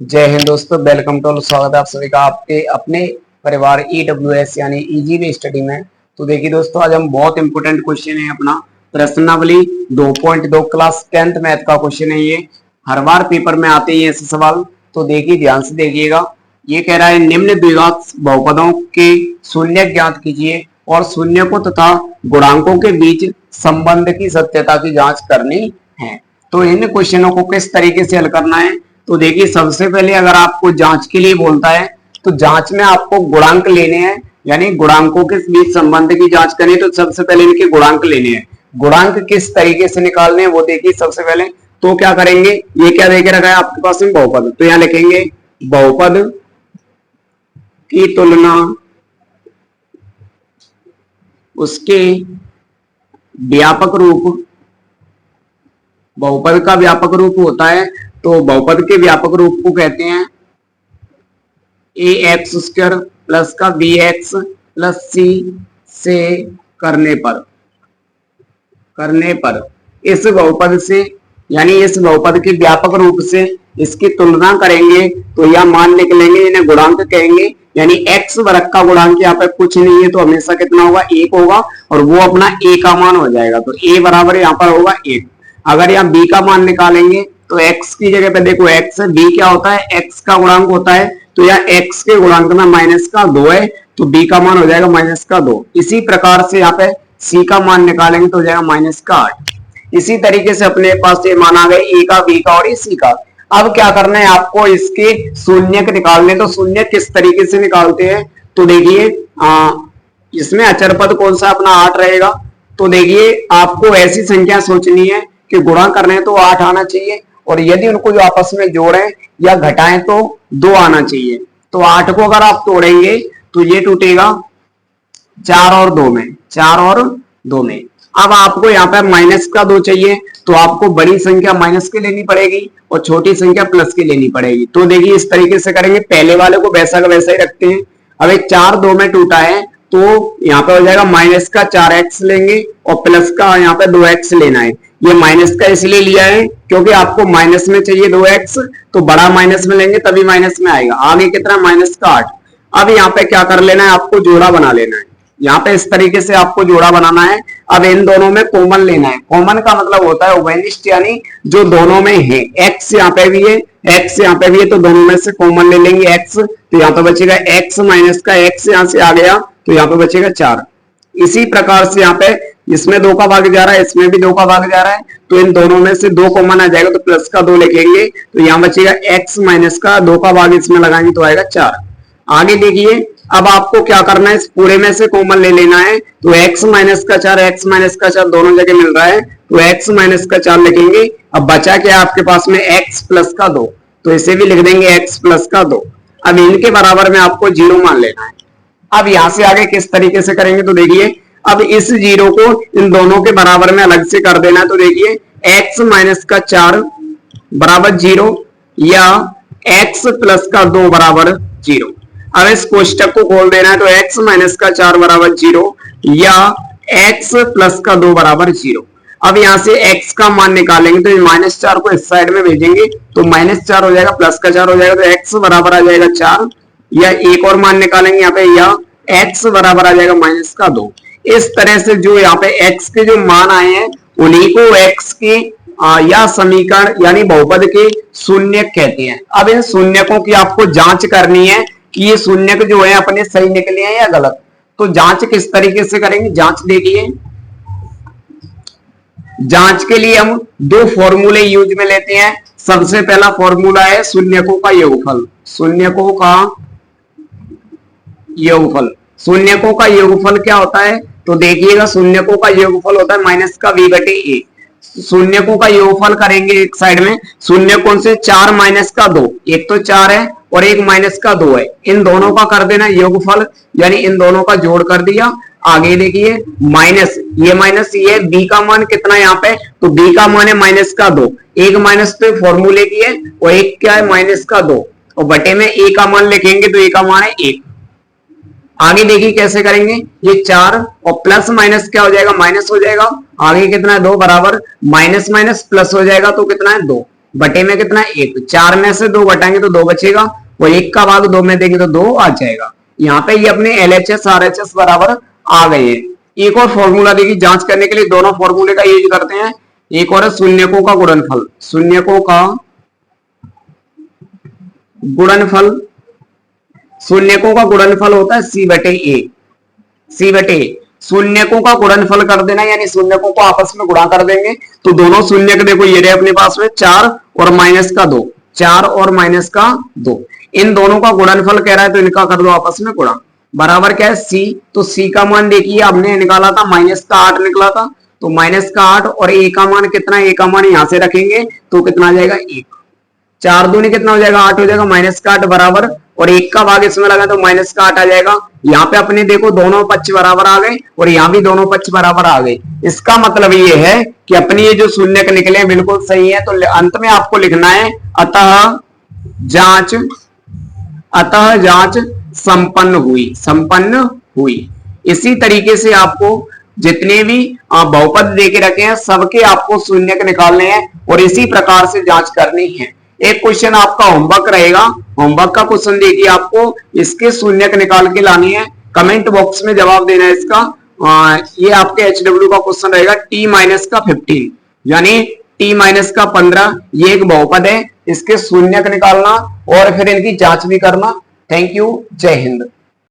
जय हिंद दोस्तों, welcome to, स्वागत है आप सभी का आपके अपने परिवार EWS यानी इजी वे स्टडी में। तो देखिए दोस्तों, आज हम बहुत इंपोर्टेंट क्वेश्चन है अपना प्रश्नावली 2.2 क्लास 10th मैथ का क्वेश्चन है। ये हर बार पेपर में आते हैं ऐसे सवाल, तो देखिए ध्यान से देखिएगा। ये कह रहा है निम्न द्विघात बहुपदों के शून्य ज्ञात कीजिए और शून्य को तथा गुणांकों के बीच संबंध की सत्यता की जांच करनी है। तो इन क्वेश्चनों को किस तरीके से हल करना है, तो देखिए सबसे पहले अगर आपको जांच के लिए बोलता है तो जांच में आपको गुणांक लेने हैं, यानी गुणांकों के बीच संबंध की जांच करनी। तो सबसे पहले इनके गुणांक लेने हैं। गुणांक किस तरीके से निकालने हैं वो देखिए। सबसे पहले तो क्या करेंगे, ये क्या देके रखा है आपके पास में बहुपद, तो यहां लिखेंगे बहुपद की तुलना उसके व्यापक रूप, बहुपद का व्यापक रूप होता है, तो बहुपद के व्यापक रूप को कहते हैं ax² प्लस का bx प्लस c से करने पर इस बहुपद से, यानी इस बहुपद के व्यापक रूप से इसकी तुलना करेंगे तो यह मान लिख लेंगे, इन्हें गुणांक कहेंगे। यानी x वर्ग का गुणांक यहाँ पे कुछ नहीं है तो हमेशा कितना होगा, 1 होगा, और वो अपना a का मान हो जाएगा। तो a बराबर यहाँ पर होगा 1। अगर यहाँ b का मान निकालेंगे तो x की जगह पे देखो x है, b क्या होता है, x का गुणांक होता है, तो यहाँ x के गुणांक में माइनस का 2 है, तो b का मान हो जाएगा माइनस का 2। इसी प्रकार से यहाँ पे c का मान निकालेंगे तो हो जाएगा माइनस का 8। इसी तरीके से अपने पास ये मान आ गए a का, b का और c का। अब क्या करना है आपको, इसके शून्य निकालने। तो शून्य किस तरीके से निकालते हैं, तो देखिए इसमें अचर पद कौन सा अपना 8 रहेगा। तो देखिए आपको ऐसी संख्या सोचनी है कि गुणा करना है तो 8 आना चाहिए, और यदि उनको जो आपस में जोड़ें या घटाएं तो 2 आना चाहिए। तो 8 को अगर आप तोड़ेंगे तो ये टूटेगा 4 और 2 में, 4 और 2 में। अब आपको यहाँ पर माइनस का 2 चाहिए, तो आपको बड़ी संख्या माइनस की लेनी पड़ेगी और छोटी संख्या प्लस की लेनी पड़ेगी। तो देखिए इस तरीके से करेंगे, पहले वाले को वैसा का वैसा ही रखते हैं। अब एक 4 2 में टूटा है तो यहाँ पे हो जाएगा माइनस का 4x लेंगे और प्लस का यहाँ पे 2x लेना है। ये माइनस का इसलिए लिया है क्योंकि आपको माइनस में चाहिए 2x, तो बड़ा माइनस में लेंगे तभी माइनस में आएगा। आगे कितना, माइनस का 8। अब यहाँ पे क्या कर लेना है, आपको जोड़ा बना लेना है। यहाँ पे इस तरीके से आपको जोड़ा बनाना है। अब इन दोनों में कॉमन लेना है। कॉमन का मतलब होता है उभयनिष्ठ, यानी जो दोनों में है। x यहाँ पे भी है, x यहाँ पे भी है, तो दोनों में से कॉमन ले लेंगे x। तो यहाँ पे बचेगा x माइनस का x, यहाँ से आ गया तो यहाँ पे बचेगा 4। इसी प्रकार से यहाँ पे इसमें 2 का भाग जा रहा है, इसमें भी 2 का भाग जा रहा है, तो इन दोनों में से 2 कॉमन आ जाएगा तो प्लस का 2 लिखेंगे, तो यहाँ बचेगा x माइनस का 2 का भाग इसमें लगाएंगे तो आएगा 4। आगे देखिए अब आपको क्या करना है, इस पूरे में से कॉमन ले लेना है। तो x माइनस का 4, x माइनस का 4 दोनों जगह मिल रहा है, तो x माइनस का 4 लिखेंगे। अब बचा क्या आपके पास में, x प्लस का 2, तो इसे भी लिख देंगे x प्लस का 2। अब इनके बराबर में आपको 0 मान लेना है। अब यहां से आगे किस तरीके से करेंगे, तो देखिए अब इस 0 को इन दोनों के बराबर में अलग से कर देना है। तो देखिए x माइनस का 4 बराबर 0 या x प्लस का 2 बराबर 0। अब इस कोष्टक को खोल देना है, तो x माइनस का 4 बराबर 0 या x प्लस का 2 बराबर 0। अब यहां से x का मान निकालेंगे तो माइनस 4 को इस साइड में भेजेंगे तो माइनस 4 हो जाएगा, प्लस का 4 हो जाएगा, तो x बराबर आ जाएगा 4। या एक और मान निकालेंगे यहाँ पे, या x बराबर आ जाएगा माइनस का 2। इस तरह से जो यहाँ पे x के जो मान आए हैं उन्हीं को x के या समीकरण यानी बहुपद के शून्य कहते हैं। अब इन शून्यकों की आपको जांच करनी है कि ये शून्यक जो है अपने सही निकले हैं या गलत। तो जांच किस तरीके से करेंगे, जांच देखिए। जांच के लिए हम 2 फॉर्मूले यूज में लेते हैं। सबसे पहला फॉर्मूला है शून्यकों का योगफल। शून्यकों का योगफल, शून्यकों का योगफल क्या होता है, तो देखिएगा शून्यकों का योगफल होता है माइनस का v बटे a। शून्यकों का योगफल करेंगे एक साइड में, शून्य कौन से, 4 माइनस का 2, एक तो 4 है और एक माइनस का 2 है, इन दोनों का कर देना योगफल, यानी इन दोनों का जोड़ कर दिया। आगे देखिए माइनस ये b का मान कितना यहाँ पे, तो b का मान है माइनस का 2, एक माइनस तो फॉर्मूले की है और एक क्या है माइनस का 2, और बटे में a का मान लिखेंगे तो a का मान है 1। आगे देखिए कैसे करेंगे, ये 4 और प्लस माइनस क्या हो जाएगा, माइनस हो जाएगा। आगे कितना है 2 बराबर माइनस माइनस प्लस हो जाएगा तो कितना है 2। बटे में कितना 1, 4 में से 2 घटाएंगे तो 2 बचेगा और 1 का भाग 2 में देंगे तो 2 आ जाएगा। यहाँ पे ये अपने LHS RHS बराबर आ गए हैं। एक और फॉर्मूला देखिए जांच करने के लिए, दोनों फॉर्मूले का यूज करते हैं। एक और है शून्यकों का गुणनफल। शून्यकों का गुणनफल, शून्यकों का गुणनफल होता है C बटे A। C बटे शून्यकों का गुणनफल कर देना, यानी शून्यकों को आपस में गुणा कर देंगे तो दोनों शून्य देखो ये रहे अपने पास में 4 और माइनस का 2, 4 और माइनस का 2, इन दोनों का गुणनफल कह रहा है तो इनका कर दो आपस में गुणा। बराबर क्या है C, तो C का मान देखिए हमने निकाला था -8 निकला था, तो -8 और A का मान कितना, A का मान यहां से रखेंगे तो कितना आ जाएगा 1, 4 दूनी कितना हो जाएगा 8 हो जाएगा, -8 बराबर और 1 का भाग इसमें लगा तो -8 आ जाएगा। यहाँ पे अपने देखो दोनों पक्ष बराबर आ गए और यहाँ भी दोनों पक्ष बराबर आ गए। इसका मतलब ये है कि अपने ये जो शून्य निकले बिल्कुल सही है। तो अंत में आपको लिखना है अतः जांच संपन्न हुई। इसी तरीके से आपको जितने भी बहुपद देके रखे हैं सबके आपको शून्य निकालने हैं और इसी प्रकार से जांच करनी है। एक क्वेश्चन आपका होमवर्क रहेगा, होमवर्क का क्वेश्चन देखिए आपको इसके शून्य निकाल के लानी है, कमेंट बॉक्स में जवाब देना है इसका। ये आपके HW का क्वेश्चन रहेगा T-15 यानी T-15, ये एक बहुपद है, इसके शून्य निकालना और फिर इनकी जांच भी करना। थैंक यू, जय हिंद।